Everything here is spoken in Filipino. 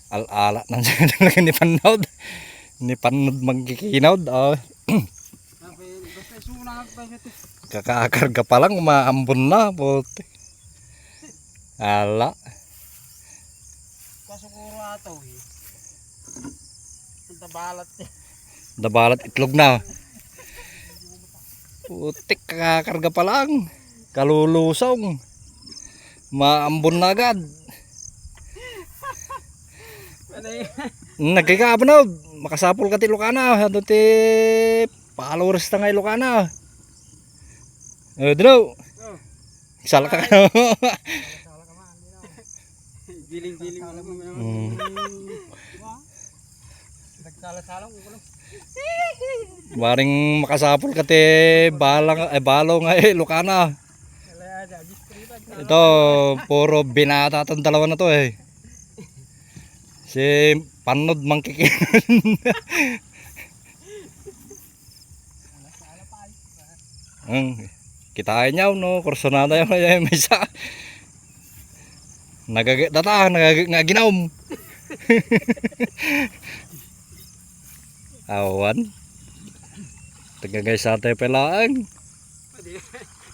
Al-ala nang talaga ni Panod. Ni Panod magkikinod. Oh. Basta sunang pa ito. Kakakarga pa lang umaambon na. Puti. Ala. Kasukuro ato eh. Tabalat eh. Dabalat itlog na. Putik kakakarga pa lang. Kalulusong. Maambon na agad. Nagkikaba na. Makasapol ka ti Lucana. Ano ti followers na nga Lucana. Dino. Sala ka ka. Giling-giling mo lang. Nagsala-salang ko lang. Maring makasapol ka ti balo nga Lucana. Ito puro binata itong dalawa na to eh. Si Panod mangkikinan. Kitain niya no, kursonada yung may isa. Nagaginaom. Awan. Tagagay sa tayo pelaan.